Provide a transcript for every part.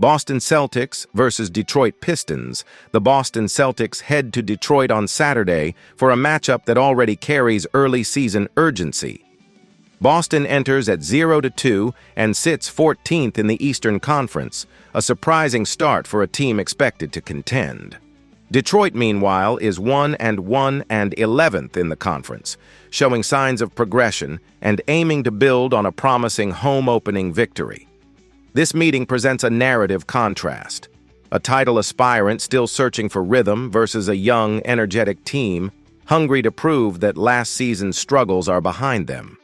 Boston Celtics versus Detroit Pistons. The Boston Celtics head to Detroit on Saturday for a matchup that already carries early season urgency. Boston enters at 0-2 and sits 14th in the Eastern Conference, a surprising start for a team expected to contend. Detroit, meanwhile, is 1-1 and 11th in the conference, showing signs of progression and aiming to build on a promising home opening victory. This meeting presents a narrative contrast. A title aspirant still searching for rhythm versus a young, energetic team, hungry to prove that last season's struggles are behind them.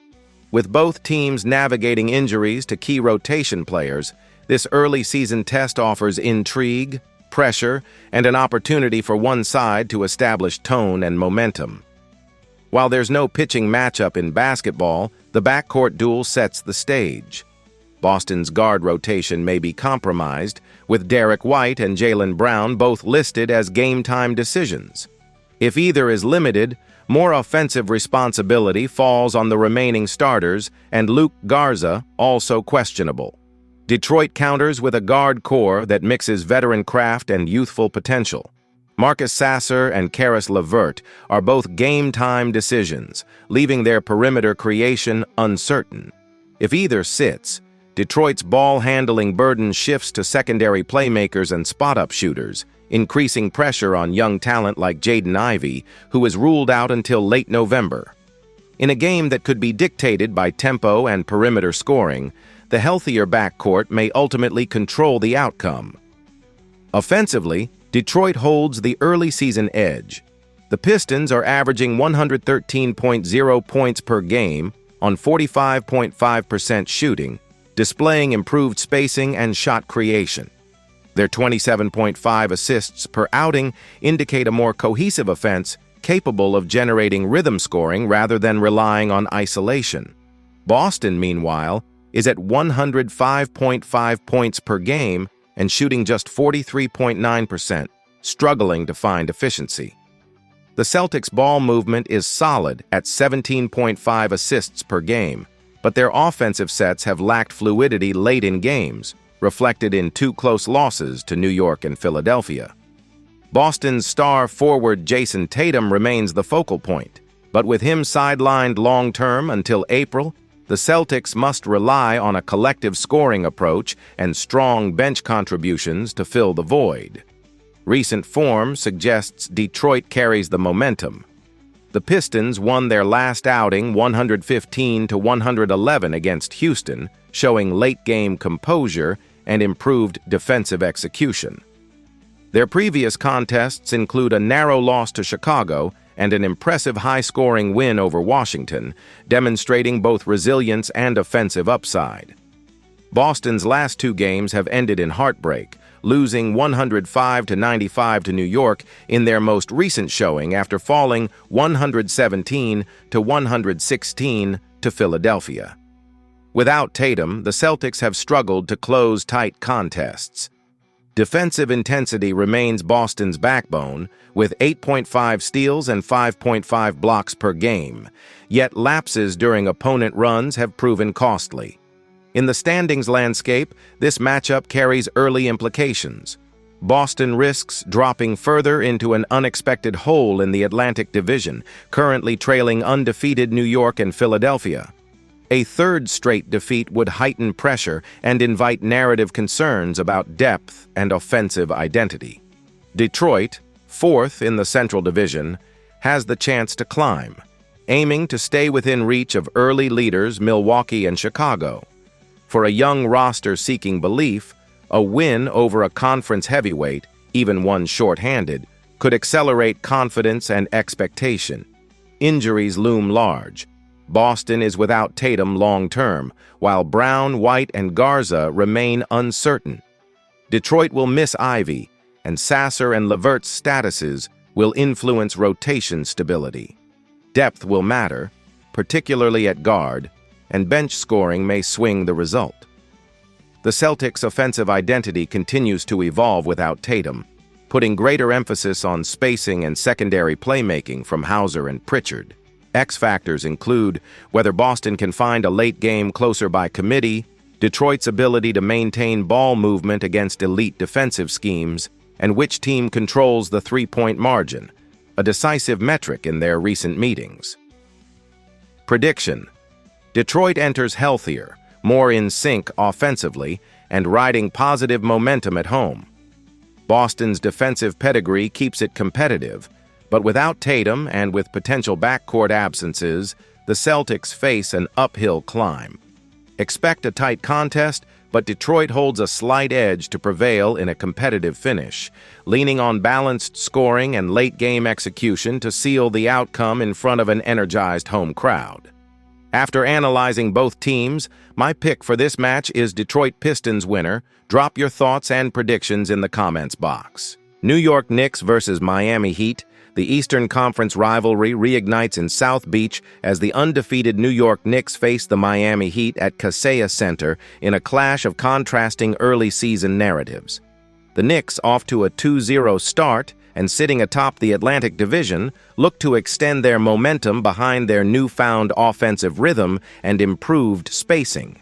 With both teams navigating injuries to key rotation players, this early season test offers intrigue, pressure, and an opportunity for one side to establish tone and momentum. While there's no pitching matchup in basketball, the backcourt duel sets the stage. Boston's guard rotation may be compromised, with Derek White and Jaylen Brown both listed as game-time decisions. If either is limited, more offensive responsibility falls on the remaining starters, and Luka Garza also questionable. Detroit counters with a guard core that mixes veteran craft and youthful potential. Marcus Sasser and Caris LeVert are both game-time decisions, leaving their perimeter creation uncertain. If either sits, Detroit's ball-handling burden shifts to secondary playmakers and spot-up shooters, increasing pressure on young talent like Jaden Ivey, who is ruled out until late November. In a game that could be dictated by tempo and perimeter scoring, the healthier backcourt may ultimately control the outcome. Offensively, Detroit holds the early season edge. The Pistons are averaging 113.0 points per game on 45.5% shooting, displaying improved spacing and shot creation. Their 27.5 assists per outing indicate a more cohesive offense capable of generating rhythm scoring rather than relying on isolation. Boston, meanwhile, is at 105.5 points per game and shooting just 43.9%, struggling to find efficiency. The Celtics' ball movement is solid at 17.5 assists per game, but their offensive sets have lacked fluidity late in games, reflected in two close losses to New York and Philadelphia. Boston's star forward Jason Tatum remains the focal point, but with him sidelined long-term until April, the Celtics must rely on a collective scoring approach and strong bench contributions to fill the void. Recent form suggests Detroit carries the momentum. The Pistons won their last outing 115-111 against Houston, showing late-game composure and improved defensive execution. Their previous contests include a narrow loss to Chicago and an impressive high-scoring win over Washington, demonstrating both resilience and offensive upside. Boston's last two games have ended in heartbreak, losing 105-95 to New York in their most recent showing after falling 117-116 to Philadelphia. Without Tatum, the Celtics have struggled to close tight contests. Defensive intensity remains Boston's backbone, with 8.5 steals and 5.5 blocks per game, yet lapses during opponent runs have proven costly. In the standings landscape, this matchup carries early implications. Boston risks dropping further into an unexpected hole in the Atlantic Division, currently trailing undefeated New York and Philadelphia. A third straight defeat would heighten pressure and invite narrative concerns about depth and offensive identity. Detroit, fourth in the Central Division, has the chance to climb, aiming to stay within reach of early leaders Milwaukee and Chicago. For a young roster seeking belief, a win over a conference heavyweight, even one short-handed, could accelerate confidence and expectation. Injuries loom large. Boston is without Tatum long-term, while Brown, White, and Garza remain uncertain. Detroit will miss Ivey, and Sasser and LeVert's statuses will influence rotation stability. Depth will matter, particularly at guard, and bench scoring may swing the result. The Celtics' offensive identity continues to evolve without Tatum, putting greater emphasis on spacing and secondary playmaking from Hauser and Pritchard. X factors include whether Boston can find a late game closer by committee, Detroit's ability to maintain ball movement against elite defensive schemes, and which team controls the three-point margin, a decisive metric in their recent meetings. Prediction: Detroit enters healthier, more in sync offensively, and riding positive momentum at home. Boston's defensive pedigree keeps it competitive, but without Tatum and with potential backcourt absences, the Celtics face an uphill climb. Expect a tight contest, but Detroit holds a slight edge to prevail in a competitive finish, leaning on balanced scoring and late-game execution to seal the outcome in front of an energized home crowd. After analyzing both teams, my pick for this match is Detroit Pistons winner. Drop your thoughts and predictions in the comments box. New York Knicks versus Miami Heat. The Eastern Conference rivalry reignites in South Beach as the undefeated New York Knicks face the Miami Heat at Kaseya Center in a clash of contrasting early-season narratives. The Knicks, off to a 2-0 start and sitting atop the Atlantic Division, look to extend their momentum behind their newfound offensive rhythm and improved spacing.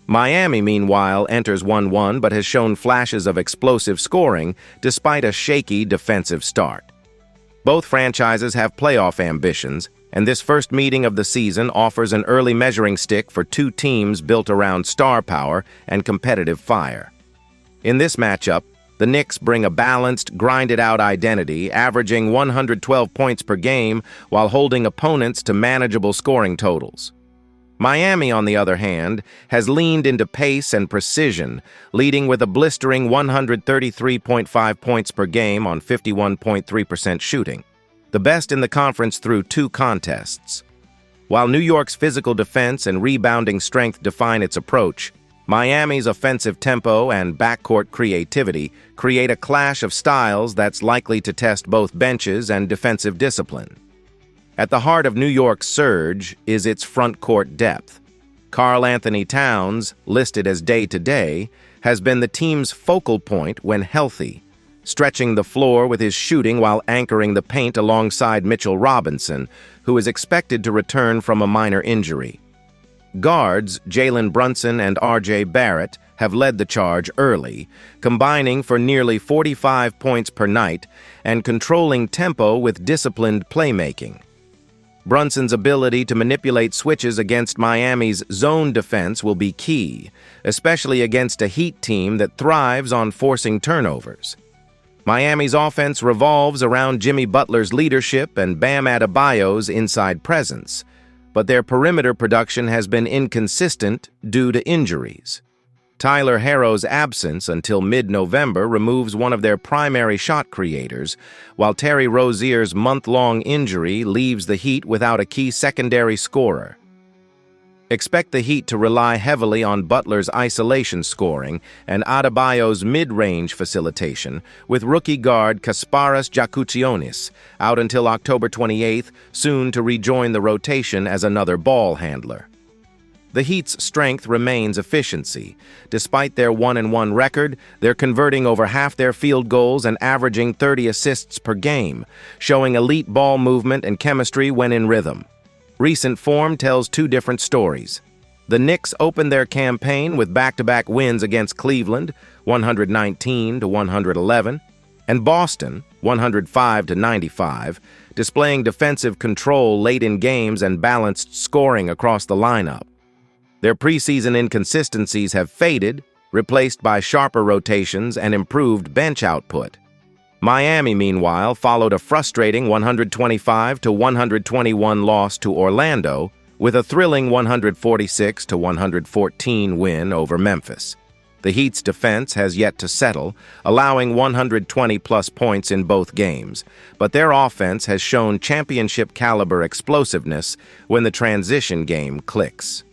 Miami, meanwhile, enters 1-1 but has shown flashes of explosive scoring despite a shaky defensive start. Both franchises have playoff ambitions, and this first meeting of the season offers an early measuring stick for two teams built around star power and competitive fire. In this matchup, the Knicks bring a balanced, grinded-out identity, averaging 112 points per game while holding opponents to manageable scoring totals. Miami, on the other hand, has leaned into pace and precision, leading with a blistering 133.5 points per game on 51.3% shooting, the best in the conference through two contests. While New York's physical defense and rebounding strength define its approach, Miami's offensive tempo and backcourt creativity create a clash of styles that's likely to test both benches and defensive discipline. At the heart of New York's surge is its front-court depth. Karl Anthony Towns, listed as day-to-day, has been the team's focal point when healthy, stretching the floor with his shooting while anchoring the paint alongside Mitchell Robinson, who is expected to return from a minor injury. Guards Jalen Brunson and R.J. Barrett have led the charge early, combining for nearly 45 points per night and controlling tempo with disciplined playmaking. Brunson's ability to manipulate switches against Miami's zone defense will be key, especially against a Heat team that thrives on forcing turnovers. Miami's offense revolves around Jimmy Butler's leadership and Bam Adebayo's inside presence, but their perimeter production has been inconsistent due to injuries. Tyler Herro's absence until mid-November removes one of their primary shot creators, while Terry Rozier's month-long injury leaves the Heat without a key secondary scorer. Expect the Heat to rely heavily on Butler's isolation scoring and Adebayo's mid-range facilitation, with rookie guard Kasparas Jakutionis out until October 28th, soon to rejoin the rotation as another ball handler. The Heat's strength remains efficiency. Despite their 1-1 record, they're converting over half their field goals and averaging 30 assists per game, showing elite ball movement and chemistry when in rhythm. Recent form tells two different stories. The Knicks opened their campaign with back-to-back wins against Cleveland, 119-111, and Boston, 105-95, displaying defensive control late in games and balanced scoring across the lineup. Their preseason inconsistencies have faded, replaced by sharper rotations and improved bench output. Miami, meanwhile, followed a frustrating 125-121 loss to Orlando, with a thrilling 146-114 win over Memphis. The Heat's defense has yet to settle, allowing 120-plus points in both games, but their offense has shown championship-caliber explosiveness when the transition game clicks.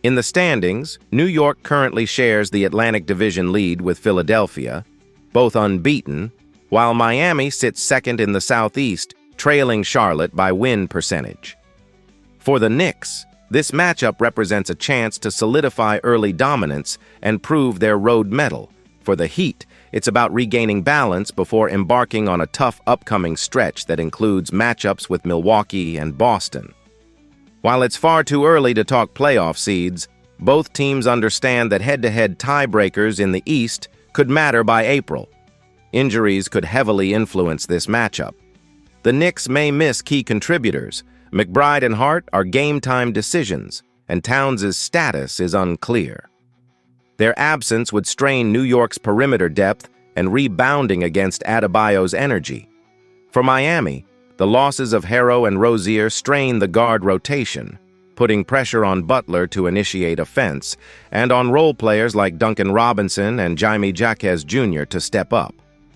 In the standings, New York currently shares the Atlantic Division lead with Philadelphia, both unbeaten, while Miami sits second in the Southeast, trailing Charlotte by win percentage. For the Knicks, this matchup represents a chance to solidify early dominance and prove their road mettle. For the Heat, it's about regaining balance before embarking on a tough upcoming stretch that includes matchups with Milwaukee and Boston. While it's far too early to talk playoff seeds, both teams understand that head-to-head tiebreakers in the East could matter by April. Injuries could heavily influence this matchup. The Knicks may miss key contributors. McBride and Hart are game-time decisions, and Towns' status is unclear. Their absence would strain New York's perimeter depth and rebounding against Adebayo's energy. For Miami, the losses of Harrow and Rozier strain the guard rotation, putting pressure on Butler to initiate offense, and on role players like Duncan Robinson and Jaime Jaquez Jr. to step up.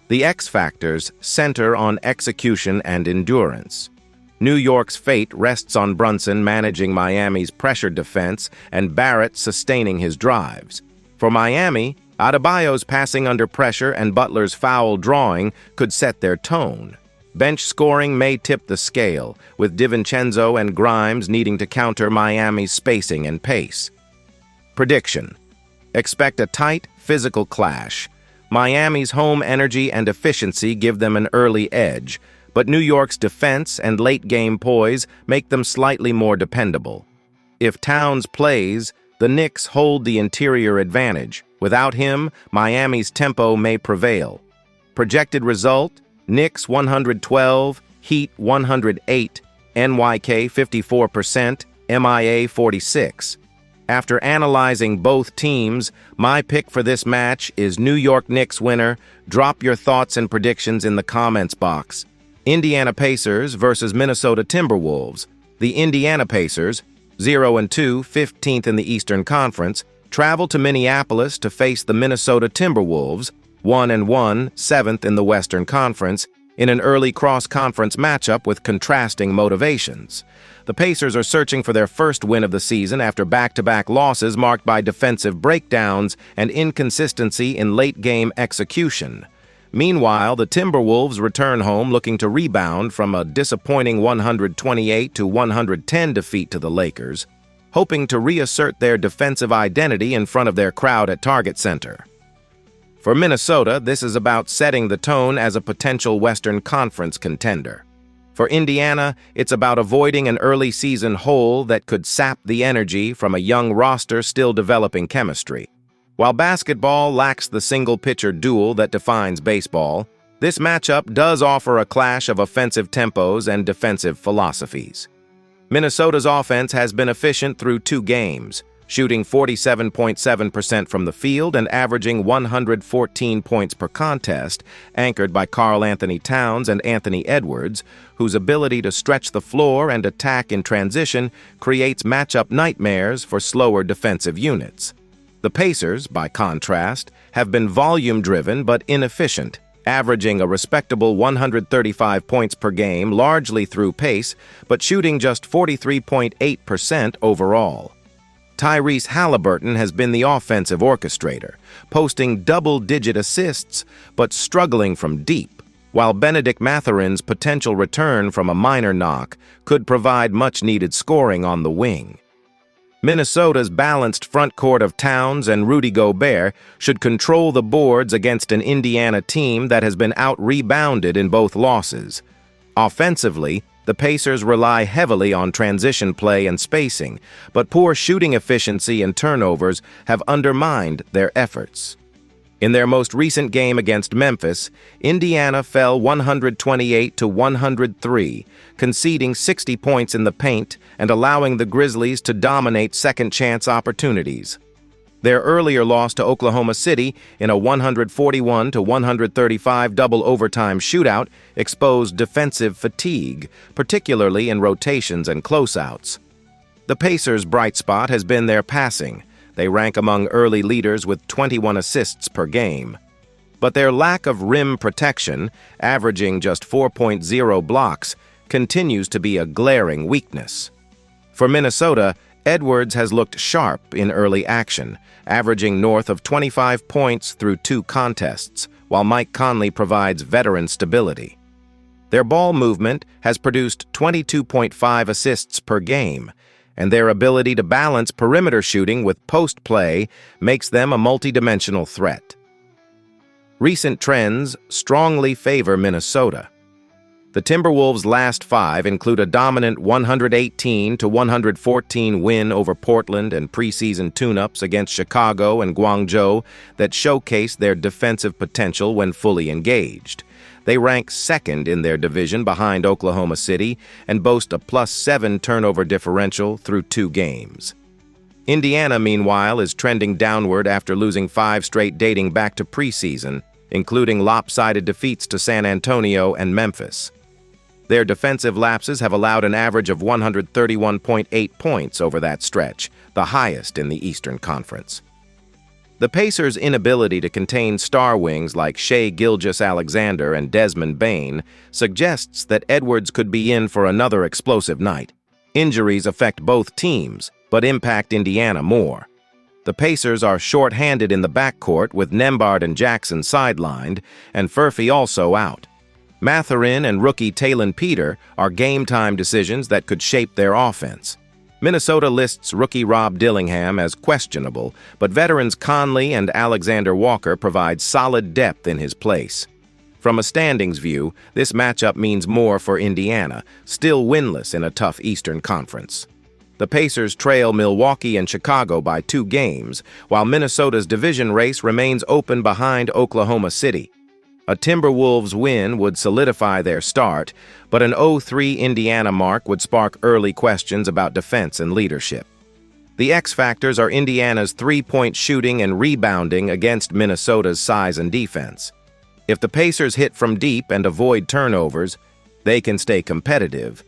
The X factors center on execution and endurance. New York's fate rests on Brunson managing Miami's pressure defense and Barrett sustaining his drives. For Miami, Adebayo's passing under pressure and Butler's foul drawing could set their tone. Bench scoring may tip the scale, with DiVincenzo and Grimes needing to counter Miami's spacing and pace. Prediction: expect a tight, physical clash. Miami's home energy and efficiency give them an early edge, but New York's defense and late-game poise make them slightly more dependable. If Towns plays, the Knicks hold the interior advantage. Without him, Miami's tempo may prevail. Projected result: Knicks 112, Heat 108, NYK 54%, MIA 46. After analyzing both teams, my pick for this match is New York Knicks winner. Drop your thoughts and predictions in the comments box. Indiana Pacers versus Minnesota Timberwolves. The Indiana Pacers, 0-2, 15th in the Eastern Conference, travel to Minneapolis to face the Minnesota Timberwolves, 1-1, 7th in the Western Conference, in an early cross-conference matchup with contrasting motivations. The Pacers are searching for their first win of the season after back-to-back losses marked by defensive breakdowns and inconsistency in late-game execution. Meanwhile, the Timberwolves return home looking to rebound from a disappointing 128-110 defeat to the Lakers, hoping to reassert their defensive identity in front of their crowd at Target Center. For Minnesota, this is about setting the tone as a potential Western Conference contender. For Indiana, it's about avoiding an early season hole that could sap the energy from a young roster still developing chemistry. While basketball lacks the single-pitcher duel that defines baseball, this matchup does offer a clash of offensive tempos and defensive philosophies. Minnesota's offense has been efficient through 2 games, shooting 47.7% from the field and averaging 114 points per contest, anchored by Karl-Anthony Towns and Anthony Edwards, whose ability to stretch the floor and attack in transition creates matchup nightmares for slower defensive units. The Pacers, by contrast, have been volume-driven but inefficient, averaging a respectable 135 points per game largely through pace, but shooting just 43.8% overall. Tyrese Halliburton has been the offensive orchestrator, posting double-digit assists but struggling from deep, while Benedict Matherin's potential return from a minor knock could provide much-needed scoring on the wing. Minnesota's balanced front court of Towns and Rudy Gobert should control the boards against an Indiana team that has been out-rebounded in both losses. Offensively, the Pacers rely heavily on transition play and spacing, but poor shooting efficiency and turnovers have undermined their efforts. In their most recent game against Memphis, Indiana fell 128-103, conceding 60 points in the paint and allowing the Grizzlies to dominate second-chance opportunities. Their earlier loss to Oklahoma City in a 141-135 double overtime shootout exposed defensive fatigue, particularly in rotations and closeouts. The Pacers' bright spot has been their passing. They rank among early leaders with 21 assists per game. But their lack of rim protection, averaging just 4.0 blocks, continues to be a glaring weakness. For Minnesota, Edwards has looked sharp in early action, averaging north of 25 points through 2 contests, while Mike Conley provides veteran stability. Their ball movement has produced 22.5 assists per game, and their ability to balance perimeter shooting with post play makes them a multidimensional threat. Recent trends strongly favor Minnesota. The Timberwolves' last 5 include a dominant 118-114 win over Portland and preseason tune-ups against Chicago and Guangzhou that showcase their defensive potential when fully engaged. They rank second in their division behind Oklahoma City and boast a +7 turnover differential through 2 games. Indiana, meanwhile, is trending downward after losing 5 straight dating back to preseason, including lopsided defeats to San Antonio and Memphis. Their defensive lapses have allowed an average of 131.8 points over that stretch, the highest in the Eastern Conference. The Pacers' inability to contain star wings like Shai Gilgeous-Alexander and Desmond Bane suggests that Edwards could be in for another explosive night. Injuries affect both teams, but impact Indiana more. The Pacers are short-handed in the backcourt with Nembhard and Jackson sidelined, and Furphy also out. Mathurin and rookie Talon Peter are game-time decisions that could shape their offense. Minnesota lists rookie Rob Dillingham as questionable, but veterans Conley and Alexander Walker provide solid depth in his place. From a standings view, this matchup means more for Indiana, still winless in a tough Eastern Conference. The Pacers trail Milwaukee and Chicago by 2 games, while Minnesota's division race remains open behind Oklahoma City. A Timberwolves win would solidify their start, but an 0-3 Indiana mark would spark early questions about defense and leadership. The X factors are Indiana's 3-point shooting and rebounding against Minnesota's size and defense. If the Pacers hit from deep and avoid turnovers, they can stay competitive,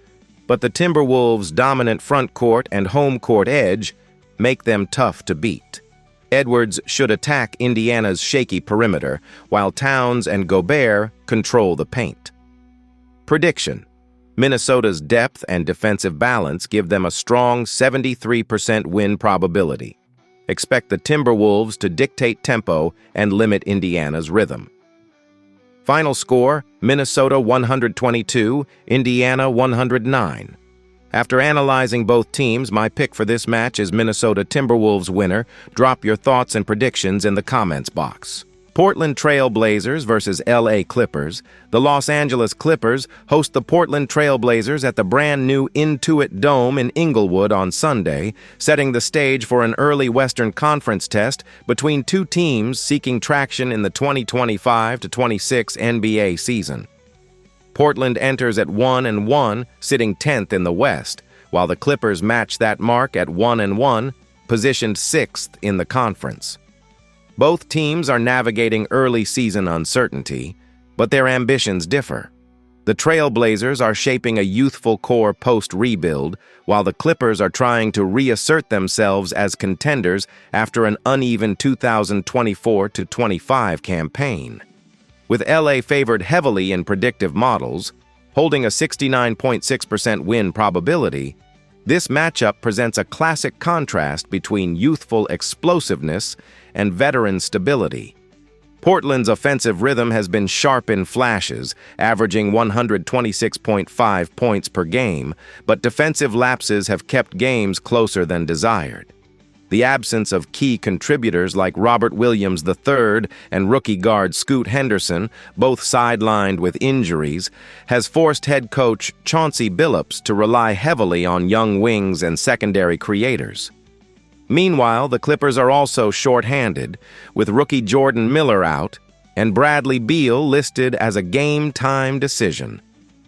but the Timberwolves' dominant front court and home court edge make them tough to beat. Edwards should attack Indiana's shaky perimeter, while Towns and Gobert control the paint. Prediction: Minnesota's depth and defensive balance give them a strong 73% win probability. Expect the Timberwolves to dictate tempo and limit Indiana's rhythm. Final score: Minnesota 122, Indiana 109. After analyzing both teams, my pick for this match is Minnesota Timberwolves winner. Drop your thoughts and predictions in the comments box. Portland Trailblazers versus LA Clippers. The Los Angeles Clippers host the Portland Trailblazers at the brand new Intuit Dome in Inglewood on Sunday, setting the stage for an early Western Conference test between 2 teams seeking traction in the 2025-26 NBA season. Portland enters at 1-1, sitting 10th in the West, while the Clippers match that mark at 1-1, positioned 6th in the conference. Both teams are navigating early season uncertainty, but their ambitions differ. The Trailblazers are shaping a youthful core post-rebuild, while the Clippers are trying to reassert themselves as contenders after an uneven 2024-25 campaign. With LA favored heavily in predictive models, holding a 69.6% win probability, this matchup presents a classic contrast between youthful explosiveness and veteran stability. Portland's offensive rhythm has been sharp in flashes, averaging 126.5 points per game, but defensive lapses have kept games closer than desired. The absence of key contributors like Robert Williams III and rookie guard Scoot Henderson, both sidelined with injuries, has forced head coach Chauncey Billups to rely heavily on young wings and secondary creators. Meanwhile, the Clippers are also short-handed, with rookie Jordan Miller out and Bradley Beal listed as a game-time decision.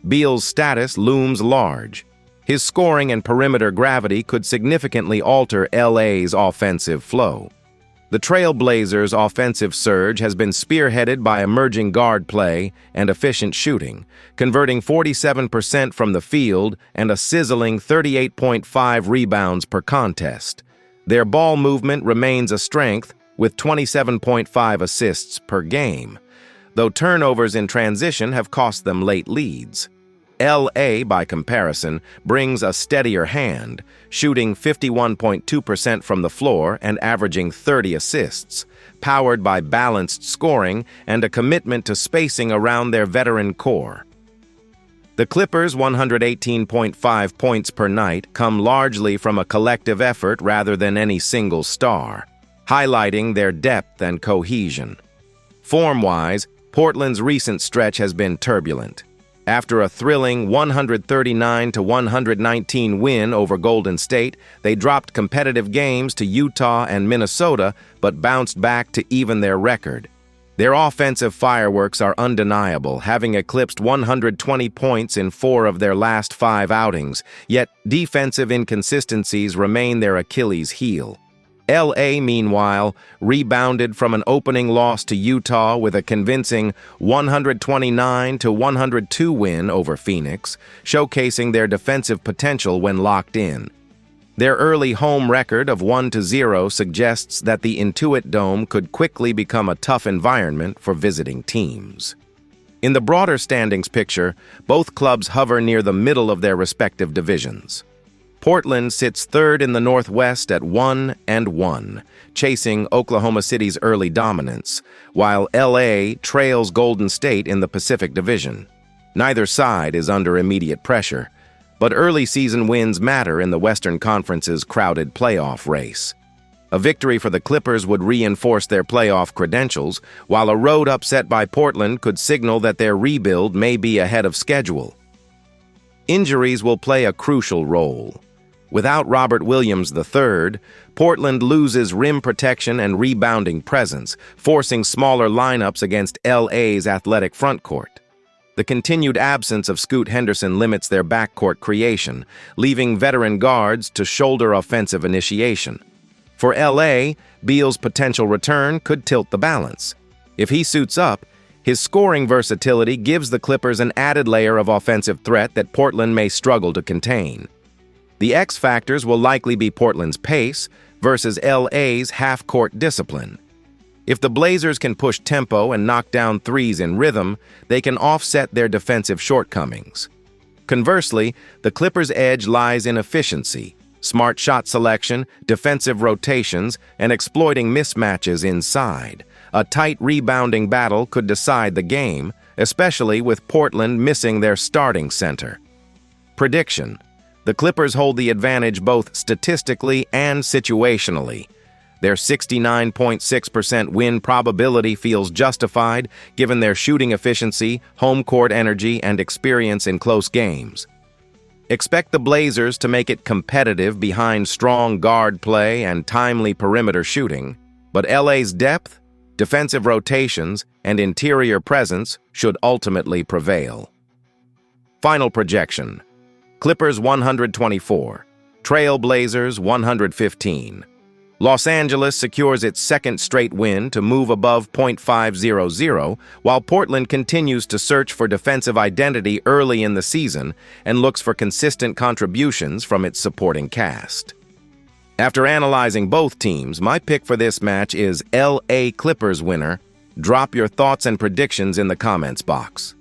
Beal's status looms large. His scoring and perimeter gravity could significantly alter LA's offensive flow. The Trailblazers' offensive surge has been spearheaded by emerging guard play and efficient shooting, converting 47% from the field and a sizzling 38.5 rebounds per contest. Their ball movement remains a strength, with 27.5 assists per game, though turnovers in transition have cost them late leads. LA, by comparison, brings a steadier hand, shooting 51.2% from the floor and averaging 30 assists, powered by balanced scoring and a commitment to spacing around their veteran core. The Clippers' 118.5 points per night come largely from a collective effort rather than any single star, highlighting their depth and cohesion. Form-wise, Portland's recent stretch has been turbulent. After a thrilling 139-119 win over Golden State, they dropped competitive games to Utah and Minnesota, but bounced back to even their record. Their offensive fireworks are undeniable, having eclipsed 120 points in 4 of their last 5 outings, yet defensive inconsistencies remain their Achilles heel. LA, meanwhile, rebounded from an opening loss to Utah with a convincing 129-102 win over Phoenix, showcasing their defensive potential when locked in. Their early home record of 1-0 suggests that the Intuit Dome could quickly become a tough environment for visiting teams. In the broader standings picture, both clubs hover near the middle of their respective divisions. Portland sits third in the Northwest at 1-1, chasing Oklahoma City's early dominance, while LA trails Golden State in the Pacific Division. Neither side is under immediate pressure, but early season wins matter in the Western Conference's crowded playoff race. A victory for the Clippers would reinforce their playoff credentials, while a road upset by Portland could signal that their rebuild may be ahead of schedule. Injuries will play a crucial role. Without Robert Williams III, Portland loses rim protection and rebounding presence, forcing smaller lineups against LA's athletic frontcourt. The continued absence of Scoot Henderson limits their backcourt creation, leaving veteran guards to shoulder offensive initiation. For LA, Beal's potential return could tilt the balance. If he suits up, his scoring versatility gives the Clippers an added layer of offensive threat that Portland may struggle to contain. The X factors will likely be Portland's pace versus LA's half-court discipline. If the Blazers can push tempo and knock down threes in rhythm, they can offset their defensive shortcomings. Conversely, the Clippers' edge lies in efficiency, smart shot selection, defensive rotations, and exploiting mismatches inside. A tight rebounding battle could decide the game, especially with Portland missing their starting center. Prediction: the Clippers hold the advantage both statistically and situationally. Their 69.6% win probability feels justified given their shooting efficiency, home court energy, and experience in close games. Expect the Blazers to make it competitive behind strong guard play and timely perimeter shooting, but LA's depth, defensive rotations, and interior presence should ultimately prevail. Final projection: Clippers 124, Trailblazers 115. Los Angeles secures its second straight win to move above .500, while Portland continues to search for defensive identity early in the season and looks for consistent contributions from its supporting cast. After analyzing both teams, my pick for this match is LA Clippers winner. Drop your thoughts and predictions in the comments box.